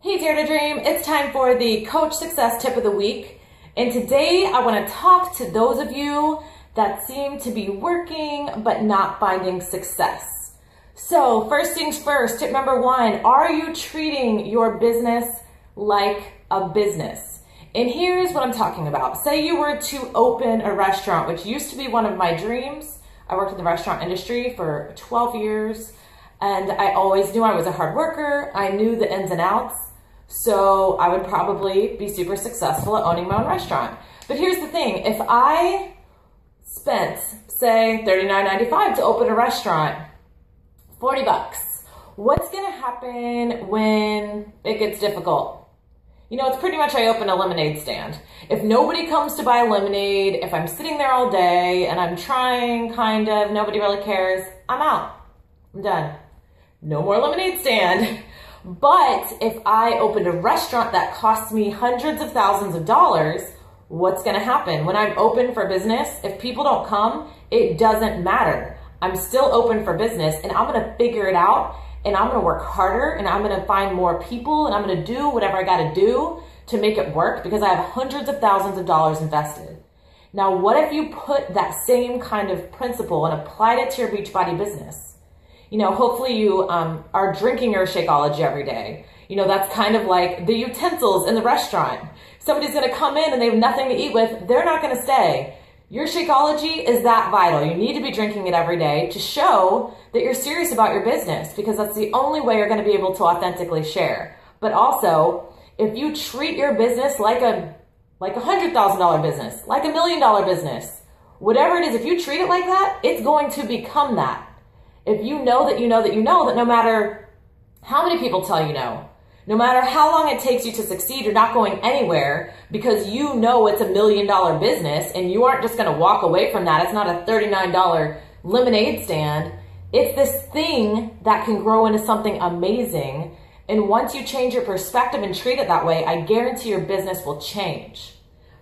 Hey Dare to Dream, it's time for the Coach Success Tip of the Week. And today I want to talk to those of you that seem to be working but not finding success. So first things first, tip number one, are you treating your business like a business? And here's what I'm talking about. Say you were to open a restaurant, which used to be one of my dreams. I worked in the restaurant industry for 12 years and I always knew I was a hard worker. I knew the ins and outs. So I would probably be super successful at owning my own restaurant. But here's the thing, if I spent, say, $39.95 to open a restaurant, 40 bucks, what's gonna happen when it gets difficult? You know, it's pretty much I open a lemonade stand. If nobody comes to buy lemonade, if I'm sitting there all day and I'm trying, kind of, nobody really cares, I'm out. I'm done. No more lemonade stand. But if I opened a restaurant that costs me hundreds of thousands of dollars, what's gonna happen? When I'm open for business, if people don't come, it doesn't matter. I'm still open for business and I'm gonna figure it out and I'm gonna work harder and I'm gonna find more people and I'm gonna do whatever I gotta do to make it work because I have hundreds of thousands of dollars invested. Now, what if you put that same kind of principle and applied it to your Beachbody business? You know, hopefully you are drinking your Shakeology every day. You know, that's kind of like the utensils in the restaurant. Somebody's gonna come in and they have nothing to eat with, they're not gonna stay. Your Shakeology is that vital. You need to be drinking it every day to show that you're serious about your business because that's the only way you're gonna be able to authentically share. But also, if you treat your business like a $100,000 business, like $1 million business, whatever it is, if you treat it like that, it's going to become that. If you know that you know that you know that no matter how many people tell you no matter how long it takes you to succeed, you're not going anywhere because you know it's $1 million business and you aren't just going to walk away from that. It's not a $39 lemonade stand. It's this thing that can grow into something amazing. And once you change your perspective and treat it that way, I guarantee your business will change.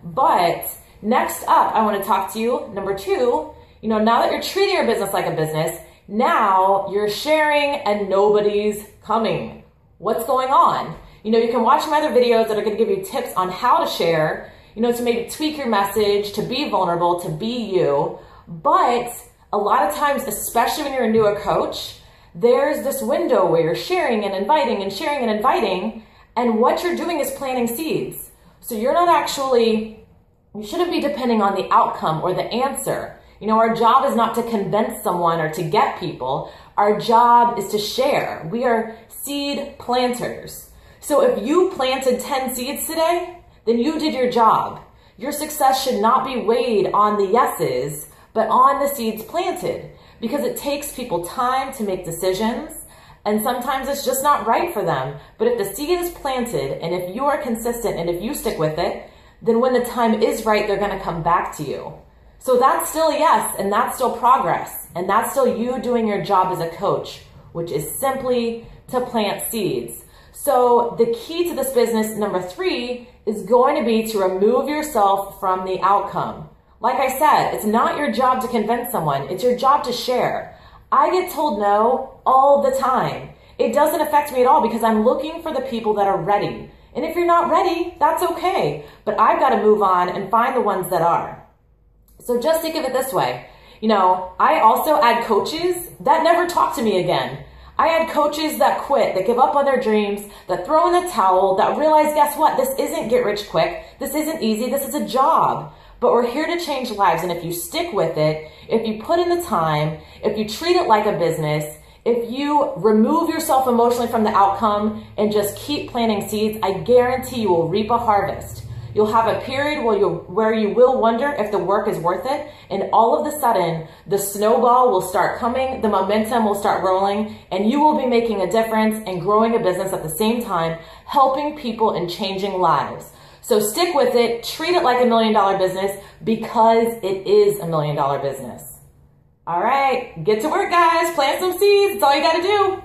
But next up, I want to talk to you, number two, you know, now that you're treating your business like a business, now you're sharing and nobody's coming. What's going on? You know, you can watch my other videos that are going to give you tips on how to share, you know, to maybe tweak your message, to be vulnerable, to be you. But a lot of times, especially when you're a newer coach, there's this window where you're sharing and inviting and sharing and inviting, and what you're doing is planting seeds. So you're not actually, you shouldn't be depending on the outcome or the answer. You know, our job is not to convince someone or to get people. Our job is to share. We are seed planters. So if you planted 10 seeds today, then you did your job. Your success should not be weighed on the yeses, but on the seeds planted because it takes people time to make decisions and sometimes it's just not right for them. But if the seed is planted and if you are consistent and if you stick with it, then when the time is right, they're going to come back to you. So that's still a yes, and that's still progress, and that's still you doing your job as a coach, which is simply to plant seeds. So the key to this business, number three, is going to be to remove yourself from the outcome. Like I said, it's not your job to convince someone, it's your job to share. I get told no all the time. It doesn't affect me at all because I'm looking for the people that are ready. And if you're not ready, that's okay, but I've got to move on and find the ones that are. So just think of it this way. You know, I also had coaches that never talk to me again. I had coaches that quit, that give up on their dreams, that throw in the towel, that realize, guess what? This isn't get rich quick. This isn't easy. This is a job. But we're here to change lives. And if you stick with it, if you put in the time, if you treat it like a business, if you remove yourself emotionally from the outcome and just keep planting seeds, I guarantee you will reap a harvest. You'll have a period where you will wonder if the work is worth it, and all of a sudden, the snowball will start coming, the momentum will start rolling, and you will be making a difference and growing a business at the same time, helping people and changing lives. So stick with it, treat it like $1 million business because it is $1 million business. All right, get to work, guys. Plant some seeds. That's all you got to do.